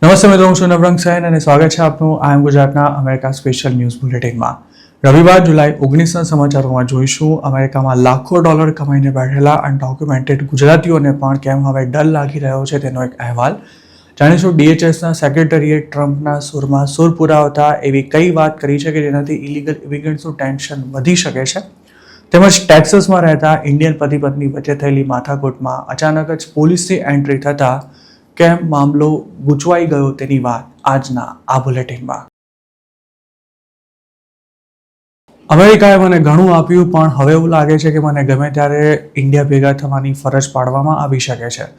નમસ્તે મિત્રો, હું છું નવરંગ સૈન અને સ્વાગત છે આપનું આઈ એમ ગુજરાતના અમેરિકા સ્પેશિયલ ન્યૂઝ બુલેટિનમાં। રવિવાર જુલાઈ 19ના સમાચારોમાં જોઈશું અમેરિકામાં લાખો ડોલર કમાઈને બેઠેલા અનડોક્યુમેન્ટેડ ગુજરાતીઓને પણ કેમ હવે ડર લાગી રહ્યો છે તેનો એક અહેવાલ જાણીશું। DHSના સેક્રેટરીએ ટ્રમ્પના સૂરમાં સૂર પુરાવતા એવી કઈ વાત કરી છે કે જેનાથી ઇલીગલ ઇમિગ્રન્ટ્સનું ટેન્શન વધી શકે છે, તેમજ ટેક્સાસમાં રહેતા ઇન્ડિયન પતિ પત્ની વચ્ચે થયેલી માથાકૂટમાં અચાનક જ પોલીસની એન્ટ્રી થતાં કેમ મામલો ગૂંચવાઈ ગયો તેની વાત આજના આ બુલેટિનમાં। અમેરિકાએ મને ઘણું આપ્યું, પણ હવે એવું લાગે છે કે મને ગમે ત્યારે ઇન્ડિયા ભેગા થવાની ફરજ પાડવામાં આવી શકે છે।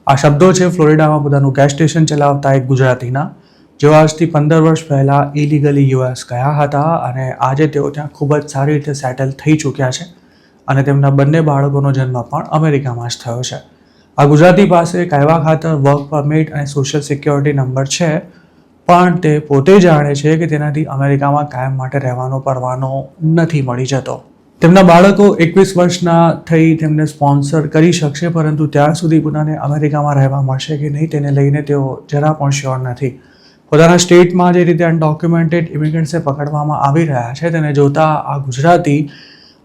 આ શબ્દો છે ફ્લોરિડામાં પોતાનું ગેસ સ્ટેશન ચલાવતા એક ગુજરાતીના, જેઓ આજથી 15 વર્ષ પહેલા ઇલીગલી US ગયા હતા અને આજે તેઓ ત્યાં ખૂબ જ સારી રીતે સેટલ થઈ ચૂક્યા છે અને તેમના બંને બાળકોનો જન્મ પણ અમેરિકામાં જ થયો છે। આ ગુજરાતી પાસે કાયવા ખાતર વર્ક પરમિટ અને સોશિયલ સિક્યોરિટી નંબર છે, પણ તે પોતે જાણે છે કે તેનાથી અમેરિકામાં કાયમ માટે રહેવાનો પરવાનો નથી મળી જતો। તેમના બાળકો 21 વર્ષના થઈ તેમને સ્પોન્સર કરી શકશે, પરંતુ ત્યાર સુધી પોતાને અમેરિકામાં રહેવા મળશે કે નહીં તેને લઈને તેઓ જરા પણ શ્યોર નથી। પોતાના સ્ટેટમાં જે રીતે અનડોક્યુમેન્ટેડ ઇમિગ્રન્ટ્સને પકડવામાં આવી રહ્યા છે તેને જોતા આ ગુજરાતી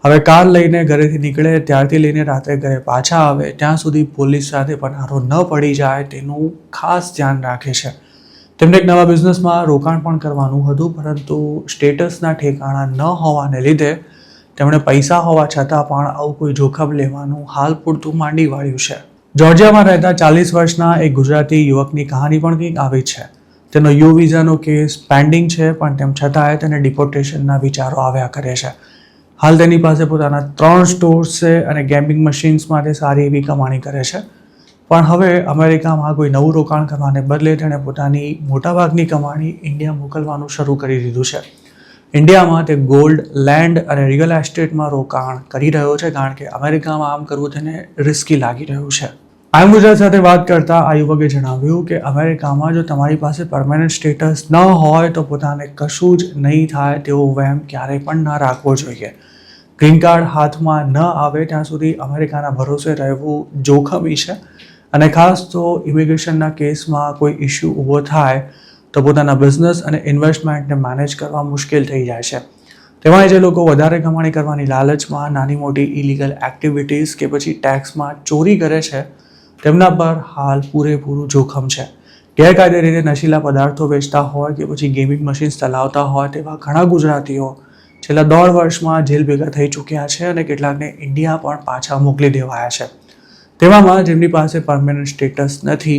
હવે કાર લઈને ઘરેથી નીકળે ત્યારથી લઈને રાત્રે ઘરે પાછા આવે ત્યાં સુધી પોલીસ સાથે પનારો ન પડી જાય તેનું ખાસ ધ્યાન રાખે છે। તેમને એક નવા બિઝનેસમાં રોકાણ પણ કરવાનું હતું, પરંતુ સ્ટેટસના ઠેકાણા ન હોવાને લીધે તેમણે પૈસા હોવા છતાં પણ આવું કોઈ જોખમ લેવાનું હાલ પૂરતું માંડી વાળ્યું છે। જોર્જિયામાં રહેતા 40 વર્ષના એક ગુજરાતી યુવકની કહાની પણ કંઈક આવી છે। તેનો યુ વિઝાનો કેસ પેન્ડિંગ છે, પણ તેમ છતાંય તેને ડિપોર્ટેશનના વિચારો આવ્યા કરે છે। હાલ તેની પાસે પોતાના 3 સ્ટોર્સ છે અને ગેમિંગ મશીન્સ માટે સારી એવી કમાણી કરે છે, પણ હવે અમેરિકામાં કોઈ નવું રોકાણ કરવાને બદલે તેણે પોતાની મોટાભાગની કમાણી ઇન્ડિયા મોકલવાનું શરૂ કરી દીધું છે। ઇન્ડિયામાં તે ગોલ્ડ, લેન્ડ અને રિયલ એસ્ટેટમાં રોકાણ કરી રહ્યો છે, કારણ કે અમેરિકામાં આમ કરવું તેને રિસ્કી લાગી રહ્યું છે। આઈ એમ ગુજરાત સાથે વાત કરતા આ યુવકે જણાવ્યું કે અમેરિકામાં જો તમારી પાસે પરમેનન્ટ સ્ટેટસ ન હોય તો પોતાને કશું જ નહીં થાય તેવો વહેમ ક્યારેય પણ ન રાખવો જોઈએ। ગ્રીન કાર્ડ હાથમાં ન આવે ત્યાં સુધી અમેરિકાના ભરોસે રહેવું જોખમી છે, અને ખાસ તો ઇમિગ્રેશનના કેસમાં કોઈ ઇસ્યુ ઊભો થાય તો પોતાના બિઝનેસ અને ઇન્વેસ્ટમેન્ટને મેનેજ કરવા મુશ્કેલ થઈ જાય છે। તેમાં જે લોકો વધારે કમાણી કરવાની લાલચમાં નાની મોટી ઇલીગલ એક્ટિવિટીઝ કે પછી ટેક્સમાં ચોરી કરે છે તેમના પર હાલ પૂરેપૂરું જોખમ છે। ગેરકાયદે રીતે નશીલા પદાર્થો વેચતા હોય કે પછી ગેમિંગ મશીન્સ ચલાવતા હોય તેવા ઘણા ગુજરાતીઓ છેલ્લા 1.5 વર્ષમાં જેલ ભેગા થઈ ચૂક્યા છે અને કેટલાકને ઇન્ડિયા પણ પાછા મોકલી દેવાયા છે। તેવામાં જેમની પાસે પરમેનન્ટ સ્ટેટસ નથી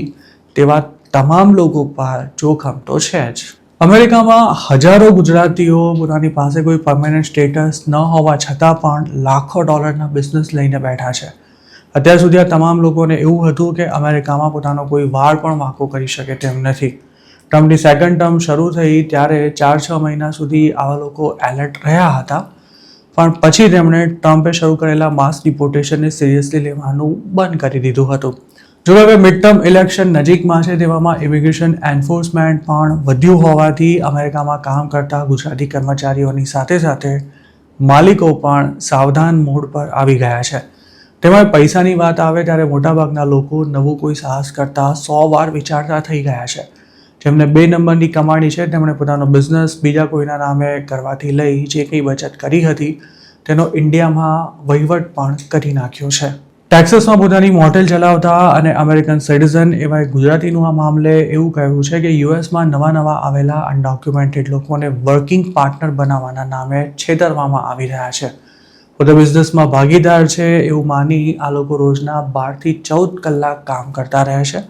તેવા તમામ લોકો પર જોખમ તો છે જ। અમેરિકામાં હજારો ગુજરાતીઓ પોતાની પાસે કોઈ પરમેનન્ટ સ્ટેટસ ન હોવા છતાં પણ લાખો ડોલરના બિઝનેસ લઈને બેઠા છે। અત્યાર સુધી આ તમામ લોકોને એવું હતું કે અમેરિકામાં પોતાનો કોઈ વાળ પણ વાંકો કરી શકે તેમ નથી। ટ્રમ્પની સેકન્ડ ટર્મ શરૂ થઈ ત્યારે 4-6 મહિના સુધી આવા લોકો એલર્ટ રહ્યા હતા, પણ પછી તેમણે ટ્રમ્પે શરૂ કરેલા માસ ડિપોર્ટેશનને સિરિયસલી લેવાનું બંધ કરી દીધું હતું। જો હવે મિડ ટર્મ ઇલેક્શન નજીકમાં છે તેવામાં ઇમિગ્રેશન એન્ફોર્સમેન્ટ પણ વધ્યું હોવાથી અમેરિકામાં કામ કરતા ગુજરાતી કર્મચારીઓની સાથે સાથે માલિકો પણ સાવધાન મોડ પર આવી ગયા છે। તેમાં પૈસાની વાત આવે ત્યારે મોટાભાગના લોકો નવું કોઈ સાહસ કરતાં 100 વાર વિચારતા થઈ ગયા છે। જેમને 2 નંબરની કમાણી છે તેમણે પોતાનો બિઝનેસ બીજા કોઈના નામે કરવાથી લઈ જે કંઈ બચત કરી હતી તેનો ઇન્ડિયામાં વહીવટ પણ કરી નાખ્યો છે। ટેક્સાસમાં પોતાની મોટેલ ચલાવતા અને અમેરિકન સિટીઝન એવા એક ગુજરાતીનું આ મામલે એવું કહ્યું છે કે યુએસમાં નવા આવેલા અનડોક્યુમેન્ટેડ લોકોને વર્કિંગ પાર્ટનર બનાવવાના નામે છેતરવામાં આવી રહ્યા છે। પોતે બિઝનેસમાં ભાગીદાર છે એવું માની આ લોકો રોજના 12 થી 14 કલાક કામ કરતા રહે છે,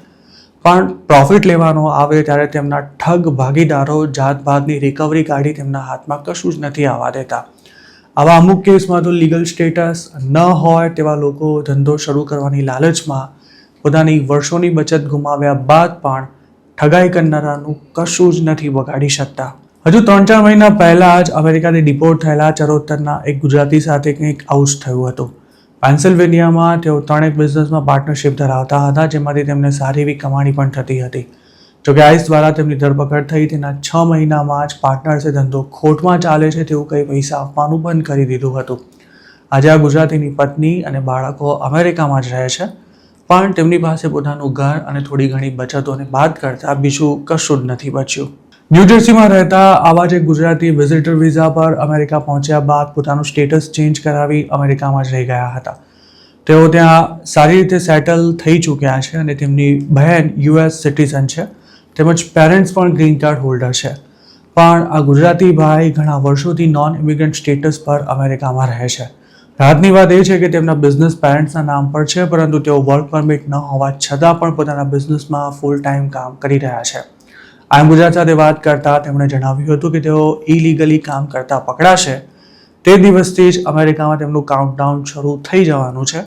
પણ પ્રોફિટ લેવાનો આવે ત્યારે તેમના ઠગ ભાગીદારો જાતભાતની રિકવરી કાઢી તેમના હાથમાં કશું જ નથી આવવા દેતા। આવા અમુક કેસમાં તો લીગલ સ્ટેટસ ન હોય તેવા લોકો ધંધો શરૂ કરવાની લાલચમાં પોતાની વર્ષોની બચત ગુમાવ્યા બાદ પણ ઠગાઈ કરનારાનું કશું જ નથી બગાડી શકતા। હજુ 3-4 મહિના પહેલા જ અમેરિકાથી ડિપોર્ટ થયેલા ચરોતરના એક ગુજરાતી સાથે કંઈક આવું જ થયું હતું। પેન્સિલ્વેનિયામાં તેઓ 3 બિઝનેસમાં પાર્ટનરશિપ ધરાવતા હતા, જેમાંથી તેમને સારી એવી કમાણી પણ થતી હતી। જોકે આઈસ દ્વારા તેમની ધરપકડ થઈ તેના 6 મહિનામાં જ પાર્ટનર્સે ધંધો ખોટમાં ચાલે છે તેવું કંઈ પૈસા આપવાનું બંધ કરી દીધું હતું। આજે આ ગુજરાતીની પત્ની અને બાળકો અમેરિકામાં જ રહે છે। પણ તેમની પાસે પોતાનું ઘર અને થોડી ઘણી બચતોને બાદ કરતા બીજું કશું જ નથી બચ્યું. ન્યૂજર્સીમાં રહેતા આવા જ એક ગુજરાતી વિઝિટર વિઝા પર અમેરિકા પહોંચ્યા બાદ પોતાનું સ્ટેટસ ચેન્જ કરાવી અમેરિકામાં જ રહી ગયા હતા. તેઓ ત્યાં સારી રીતે સેટલ થઈ ચૂક્યા છે અને તેમની બહેન યુએસ સિટીઝન છે, તેમજ પેરેન્ટ્સ પણ ગ્રીન કાર્ડ હોલ્ડર છે. પણ આ ગુજરાતી ભાઈ ઘણા વર્ષોથી નોન ઇમિગ્રન્ટ સ્ટેટસ પર અમેરિકામાં રહે છે. રાહતની વાત એ છે કે તેમના બિઝનેસ પેરેન્ટ્સના નામ પર છે, પરંતુ તેઓ વર્ક પરમિટ ન હોવા છતાં પણ પોતાના બિઝનેસમાં ફૂલ ટાઈમ કામ કરી રહ્યા છે. આમ ગુજરાત સાથે વાત કરતા તેમણે જણાવ્યું હતું કે તેઓ ઇલીગલી કામ કરતા પકડાશે તે દિવસથી જ અમેરિકામાં તેમનું કાઉન્ટડાઉન શરૂ થઈ જવાનું છે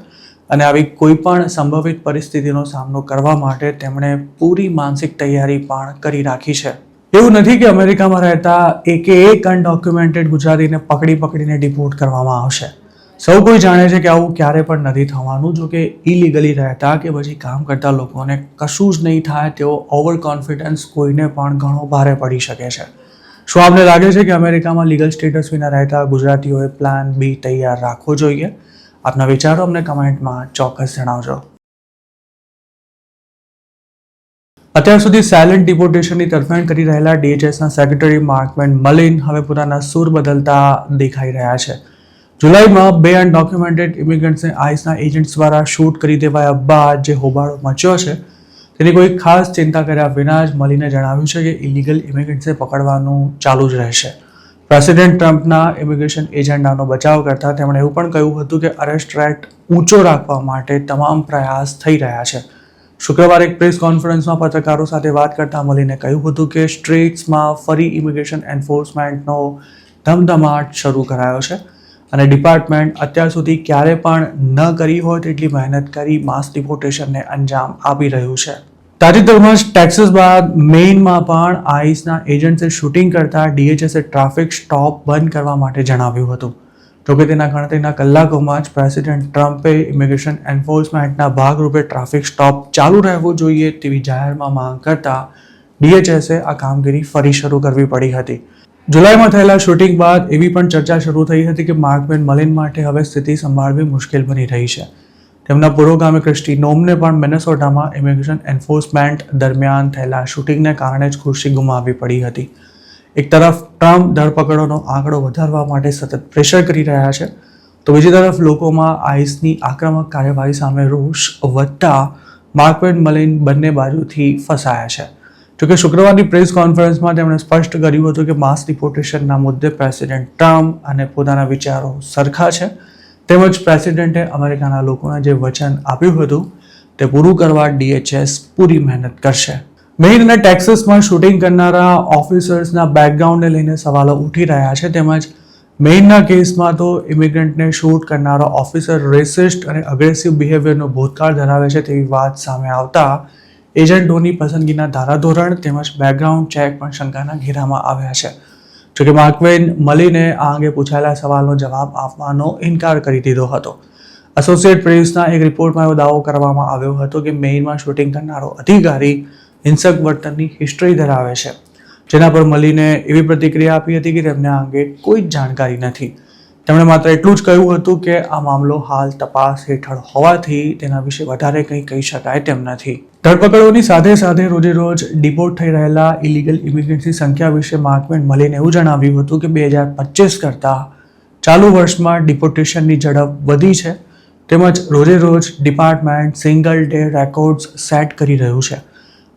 અને આવી કોઈ પણ સંભવિત પરિસ્થિતિનો સામનો કરવા માટે તેમણે પૂરી માનસિક તૈયારી પણ કરી રાખી છે. એવું નથી કે અમેરિકામાં રહેતા એક અનડોક્યુમેન્ટેડ ગુજરાતીને પકડીને ડિપોર્ટ કરવામાં આવશે. સૌ કોઈ જાણે છે કે આવું ક્યારે પણ નથી થવાનું. જો કે ઇલીગલી રહેતા કે પછી કામ કરતા લોકોને કશું જ નહીં થાય તેવો ઓવર કોન્ફિડન્સ કોઈને પણ ઘણો ભારે પડી શકે છે. શું આપને લાગે છે કે અમેરિકામાં લીગલ સ્ટેટસ વિના રહેતા ગુજરાતીઓએ પ્લાન બી તૈયાર રાખવો જોઈએ? આપના વિચારો અમને કમેન્ટમાં ચોક્કસ જણાવજો. અત્યાર સુધી સાયલેન્ટ ડિપોર્ટેશનની તરફેણ કરી રહેલા DHSના સેક્રેટરી માર્કવેન મલિન હવે પોતાના સૂર બદલતા દેખાઈ રહ્યા છે. જુલાઈમાં 2 અનડોક્યુમેન્ટેડ ઇમિગ્રન્ટ્સને આઈસના એજન્ટ્સ દ્વારા શૂટ કરી દેવાયા બાદ જે હોબાળો મચ્યો છે તેની કોઈ ખાસ ચિંતા કર્યા વિના જ મલિને જણાવ્યું છે કે ઇલીગલ ઇમિગ્રન્ટ્સને પકડવાનું ચાલુ જ રહેશે. પ્રેસિડેન્ટ ટ્રમ્પના ઇમિગ્રેશન એજન્ડાનો બચાવ કરતા તેમણે એવું પણ કહ્યું હતું કે અરેસ્ટ રેટ ઊંચો રાખવા માટે તમામ પ્રયાસ થઈ રહ્યા છે. શુક્રવારે એક પ્રેસ કોન્ફરન્સમાં પત્રકારો સાથે વાત કરતા મલિને કહ્યું હતું કે સ્ટ્રીટ્સમાં ફરી ઇમિગ્રેશન એન્ફોર્સમેન્ટનો ધમધમાટ શરૂ કરાયો છે અને ડિપાર્ટમેન્ટ અત્યાર સુધી ક્યારે પણ ન કરી હોય તેટલી મહેનત કરી માસ ડિપોર્ટેશનને અંજામ આપી રહ્યું છે. તાજેતરમાં જ ટેક્સાસ બાદ મેઇનમાં પણ આઈસના એજન્ટ્સે શૂટિંગ કરતા DHSએ ટ્રાફિક સ્ટોપ બંધ કરવા માટે જણાવ્યું હતું. જોકે તેના ગણતરીના કલાકોમાં જ પ્રેસિડેન્ટ ટ્રમ્પે ઇમિગ્રેશન એન્ફોર્સમેન્ટના ભાગરૂપે ટ્રાફિક સ્ટોપ ચાલુ રહેવું જોઈએ તેવી જાહેરમાં માંગ કરતા DHSએ આ કામગીરી ફરી શરૂ કરવી પડી હતી. જુલાઈમાં થયેલા શૂટિંગ બાદ એવી પણ ચર્ચા શરૂ થઈ હતી કે માર્કવેન મલિન માટે હવે સ્થિતિ સંભાળવી મુશ્કેલ બની રહી છે. તેમના પુરોગામી ક્રિસ્ટી નોમને પણ મિનેસોટામાં ઇમિગ્રેશન એન્ફોર્સમેન્ટ દરમિયાન થયેલા શૂટિંગને કારણે જ ખુરશી ગુમાવવી પડી હતી. એક તરફ ટ્રમ્પ ધરપકડોનો આંકડો વધારવા માટે સતત પ્રેશર કરી રહ્યા છે, તો બીજી તરફ લોકોમાં આઈસની આક્રમક કાર્યવાહી સામે રોષ વધતા માર્કવેન મલિન બંને બાજુથી ફસાયા છે. જોકે શુક્રવારની પ્રેસ કોન્ફરન્સમાં તેમણે સ્પષ્ટ કર્યું હતું કે માસ ડિપોર્ટેશનના મુદ્દે પ્રેસિડેન્ટ ટ્રમ્પ અને પોતાના વિચારો સરખા છે, તેમજ પ્રેસિડેન્ટે અમેરિકાના લોકોને જે વચન આપ્યું હતું તે પૂરું કરવા DHS પૂરી મહેનત કરશે. મેઇન અને ટેક્સાસમાં શૂટિંગ કરનારા ઓફિસર્સના બેકગ્રાઉન્ડને લઈને સવાલો ઉઠી રહ્યા છે, તેમજ મેઇનના કેસમાં તો ઇમિગ્રન્ટને શૂટ કરનારો ઓફિસર રેસિસ્ટ અને અગ્રેસિવ બિહેવિયરનો ભૂતકાળ ધરાવે છે તેવી વાત સામે આવતા એજન્ટોની પસંદગીના ધારાધોરણ તેમજ બેકગ્રાઉન્ડ ચેક પણ શંકાના ઘેરામાં આવ્યા છે. જોકે માર્કવેન મલિને આ અંગે પૂછાયેલા સવાલનો જવાબ આપવાનો ઇનકાર કરી દીધો હતો. એસોસિએટ પ્રેસના એક રિપોર્ટમાં એવો દાવો કરવામાં આવ્યો હતો કે મેઇનમાં શૂટિંગ કરનારો અધિકારી હિંસક વર્તનની હિસ્ટ્રી ધરાવે છે, જેના પર મલિને એવી પ્રતિક્રિયા આપી હતી કે તેમને આ અંગે કોઈ જ જાણકારી નથી. તેમણે માત્ર એટલું જ કહ્યું હતું કે આ મામલો હાલ તપાસ હેઠળ હોવાથી તેના વિશે વધારે કંઈ કહી શકાય તેમ નથી. ધરપકડોની સાથે સાથે રોજે રોજ ડિપોર્ટ થઈ રહેલા ઇલીગલ ઇમિગ્રન્ટ્સની સંખ્યા વિશે માર્કવેન મલિને એવું જણાવ્યું હતું કે 2025 કરતાં ચાલુ વર્ષમાં ડિપોર્ટેશનની ઝડપ વધી છે, તેમજ રોજે રોજ department single day records set કરી રહ્યું છે.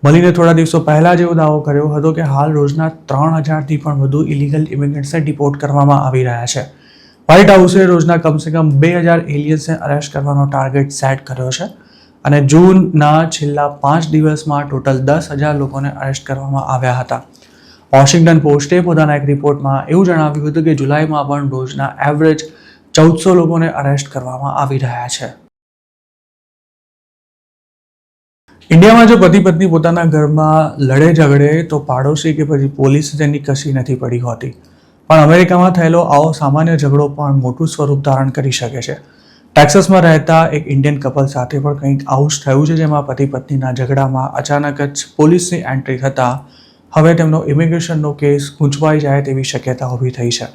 મલિને થોડા દિવસો પહેલા જ એવો દાવો કર્યો હતો કે હાલ રોજના 3000થી પણ વધુ ઇલીગલ ઇમિગ્રન્ટ્સને ડિપોર્ટ કરવામાં આવી રહ્યા છે. વ્હાઇટ હાઉસે રોજના કમસે કમ 2000 એલિયન્સને અરેસ્ટ કરવાનો ટાર્ગેટ સેટ કર્યો છે અને જૂનના છેલ્લા 5 દિવસમાં ટોટલ 10,000 લોકોને અરેસ્ટ કરવામાં આવ્યા હતા. વોશિંગ્ટન પોસ્ટે પોતાના એક રિપોર્ટમાં એવું જણાવ્યું હતું કે જુલાઈમાં પણ રોજના એવરેજ 1400 લોકોને અરેસ્ટ કરવામાં આવી રહ્યા છે. ઇન્ડિયામાં જો પતિ પત્ની પોતાના ઘરમાં લડે ઝઘડે તો પાડોશી કે પછી પોલીસ તેની કશી નથી પડી હોતી, પણ અમેરિકામાં થયેલો આવો સામાન્ય ઝઘડો પણ મોટું સ્વરૂપ ધારણ કરી શકે છે. ટેક્સાસમાં રહેતા એક ઇન્ડિયન કપલ સાથે પણ કંઈક આવું જ થયું છે, જેમાં પતિ પત્નીના ઝઘડામાં અચાનક જ પોલીસની એન્ટ્રી થતાં હવે તેમનો ઇમિગ્રેશનનો કેસ ગૂંચવાઈ જાય તેવી શક્યતા ઊભી થઈ છે.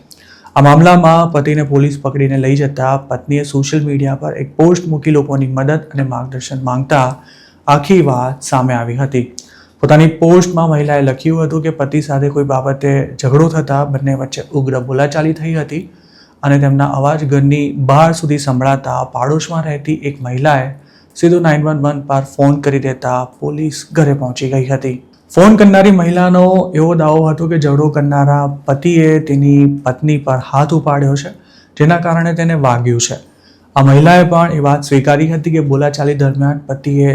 આ મામલામાં પતિને પોલીસ પકડીને લઈ જતા પત્નીએ સોશિયલ મીડિયા પર એક પોસ્ટ મૂકી લોકોની મદદ અને માર્ગદર્શન માંગતા આખી વાત સામે આવી હતી. પોતાની પોસ્ટમાં મહિલાએ લખ્યું હતું કે પતિ સાથે કોઈ બાબતે ઝઘડો થતા બંને વચ્ચે ઉગ્ર બોલાચાલી થઈ હતી અને તેમના અવાજ ઘરની બહાર સુધી સંભળાતા પાડોશમાં રહેતી એક મહિલાએ સીધું 911 પર ફોન કરી દેતા પોલીસ ઘરે પહોંચી ગઈ હતી. ફોન કરનારી મહિલાનો એવો દાવો હતો કે ઝઘડો કરનારા પતિએ તેની પત્ની પર હાથ ઉપાડ્યો છે, જેના કારણે તેને વાગ્યું છે. આ મહિલાએ પણ એ વાત સ્વીકારી હતી કે બોલાચાલી દરમિયાન પતિએ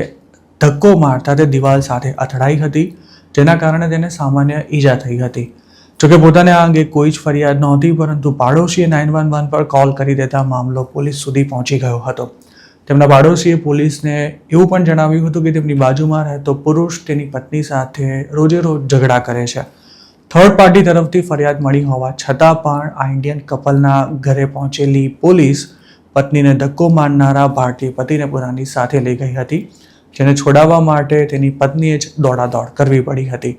ધક્કો મારતા તે દિવાલ સાથે અથડાઈ હતી, જેના કારણે તેને સામાન્ય ઈજા થઈ હતી. જોકે પોતાને આ અંગે કોઈ જ ફરિયાદ નહોતી, પરંતુ પાડોશીએ 911 પર કોલ કરી દેતા મામલો પોલીસ સુધી પહોંચી ગયો હતો. તેમના પાડોશીએ પોલીસને એવું પણ જણાવ્યું હતું કે તેમની બાજુમાં રહેતો પુરુષ તેની પત્ની સાથે રોજે રોજ ઝઘડા કરે છે. થર્ડ પાર્ટી તરફથી ફરિયાદ મળી હોવા છતાં પણ આ ઇન્ડિયન કપલના ઘરે પહોંચેલી પોલીસ પત્નીને ધક્કો મારનારા ભારતીય પતિને પોતાની સાથે લઈ ગઈ હતી, જેને છોડાવવા માટે તેની પત્નીએ જ દોડાદોડ કરવી પડી હતી.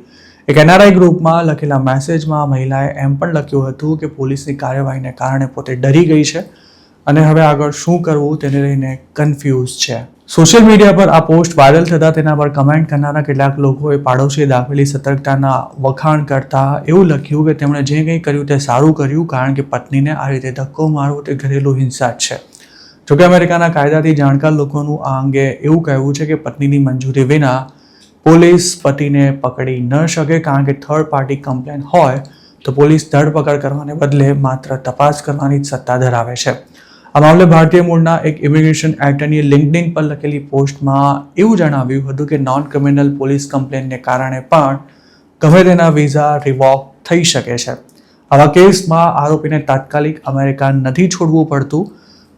એક NRI ગ્રુપમાં લખેલા મેસેજમાં મહિલાએ એમ પણ લખ્યું હતું કે પોલીસની કાર્યવાહીને કારણે પોતે ડરી ગઈ છે અને હવે આગળ શું કરવું તેને લઈને કન્ફ્યુઝ છે. સોશિયલ મીડિયા પર આ પોસ્ટ વાયરલ થતા તેના પર કમેન્ટ કરનારા કેટલાક લોકોએ પાડોશીએ દાખવેલી સતર્કતાના વખાણ કરતા એવું લખ્યું કે તેમણે જે કંઈ કર્યું તે સારું કર્યું, કારણ કે પત્નીને આ રીતે ધક્કો મારવો તે ઘરેલું હિંસા જ છે. જોકે અમેરિકાના કાયદાથી જાણકાર લોકોનું આ અંગે એવું કહેવું છે કે પત્નીની મંજૂરી વિના પોલીસ પતિને પકડી ન શકે, કારણ કે થર્ડ પાર્ટી કમ્પ્લેન હોય તો પોલીસ ધરપકડ કરવાને બદલે માત્ર તપાસ કરવાની જ સત્તા ધરાવે છે. આ મામલે ભારતીય મૂળના એક ઇમિગ્રેશન એટર્નીએ લિંક્ડઇન પર લખેલી પોસ્ટમાં એવું જણાવ્યું હતું કે નોન ક્રિમિનલ પોલીસ કમ્પ્લેનને કારણે પણ ગમે તેના વિઝા રિવોક થઈ શકે છે. આવા કેસમાં આરોપીને તાત્કાલિક અમેરિકા નથી છોડવું પડતું,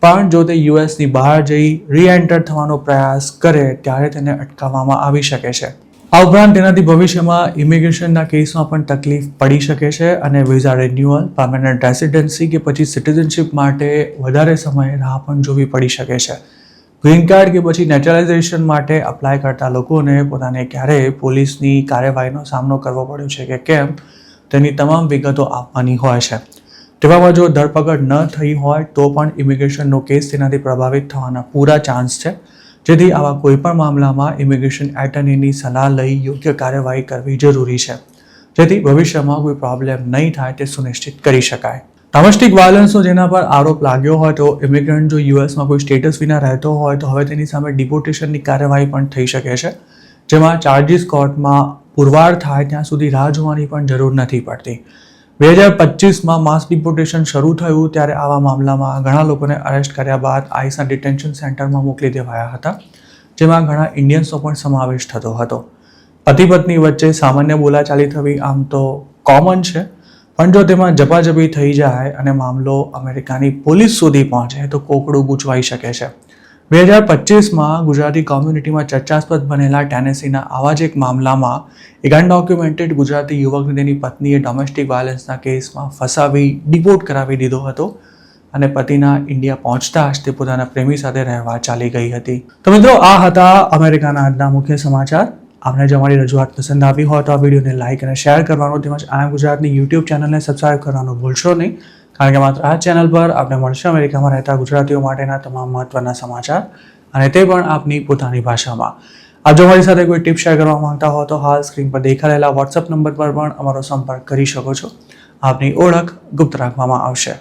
પણ જો તે યુએસની બહાર જઈ રીએન્ટર થવાનો પ્રયાસ કરે ત્યારે તેને અટકાવવામાં આવી શકે છે. આ ઉપરાંત તેનાથી ભવિષ્યમાં ઇમિગ્રેશનના કેસમાં પણ તકલીફ પડી શકે છે અને વિઝા રિન્યુઅલ, પરમેનન્ટ રેસિડેન્સી કે પછી સિટીઝનશિપ માટે વધારે સમય રાહ પણ જોવી પડી શકે છે. ગ્રીન કાર્ડ કે પછી નેચરલાઇઝેશન માટે અપ્લાય કરતા લોકોને પોતાને ક્યારેય પોલીસની કાર્યવાહીનો સામનો કરવો પડ્યો છે કે કેમ તેની તમામ વિગતો આપવાની હોય છે. તેવામાં જો ધરપકડ ન થઈ હોય તો પણ ઇમિગ્રેશનનો કેસ તેનાથી પ્રભાવિત થવાના પૂરા ચાન્સ છે, જેથી આવા કોઈપણ મામલામાં ઇમિગ્રેશન એટર્નીની સલાહ લઈ યોગ્ય કાર્યવાહી કરવી જરૂરી છે, જેથી ભવિષ્યમાં કોઈ પ્રોબ્લેમ નહીં થાય તે સુનિશ્ચિત કરી શકાય. ડોમેસ્ટિક વાયલન્સનો જેના પર આરોપ લાગ્યો હોય તો ઇમિગ્રન્ટ જો યુએસમાં કોઈ સ્ટેટસ વિના રહેતો હોય તો હવે તેની સામે ડિપોર્ટેશનની કાર્યવાહી પણ થઈ શકે છે, જેમાં ચાર્જિસ કોર્ટમાં પુરવાર થાય ત્યાં સુધી રાહ જોવાની પણ જરૂર નથી પડતી. 2025માં માસ ડિપોર્ટેશન શરૂ થયું ત્યારે આવા મામલામાં ઘણા લોકોને અરેસ્ટ કર્યા બાદ આઈસના ડિટેન્શન સેન્ટરમાં મોકલી દેવાયા હતા, જેમાં ઘણા ઇન્ડિયન્સનો પણ સમાવેશ થતો હતો. પતિ પત્ની વચ્ચે સામાન્ય બોલાચાલી થવી આમ તો કોમન છે, પણ જો તેમાં ઝપાઝપી થઈ જાય અને મામલો અમેરિકાની પોલીસ સુધી પહોંચે તો કોકડું ગૂંચવાઈ શકે છે. 2025માં ગુજરાતી કોમ્યુનિટીમાં ચર્ચાસ્પદ બનેલા ટેનેસીના આવા જ એક મામલામાં એક અનડોક્યુમેન્ટેડ ગુજરાતી યુવકને તેની પત્નીએ ડોમેસ્ટિક વાયલન્સના કેસમાં ફસાવી ડિપોર્ટ કરાવી દીધો હતો અને પતિના ઇન્ડિયા પહોંચતા જ તે પોતાના પ્રેમી સાથે રહેવા ચાલી ગઈ હતી. તો મિત્રો, આ હતા અમેરિકાના આજના મુખ્ય સમાચાર. આપને જો અમારી રજૂઆત પસંદ આવી હોય તો આ વિડીયોને લાઇક અને શેર કરવાનો તેમજ આઈ એમ ગુજરાતની યુટ્યુબ ચેનલને સબસ્ક્રાઇબ કરવાનું ભૂલશો નહીં, કારણ કે માત્ર આ ચેનલ પર આપણે મળશે અમેરિકામાં રહેતા ગુજરાતીઓ માટેના તમામ મહત્વના સમાચાર, અને તે પણ આપની પોતાની ભાષામાં. આપ જો મારી સાથે કોઈ ટિપ શેર કરવા માંગતા હો તો હાલ સ્ક્રીન પર દેખાઈ રહેલા વોટ્સઅપ નંબર પર પણ અમારો સંપર્ક કરી શકો છો. આપની ઓળખ ગુપ્ત રાખવામાં આવશે.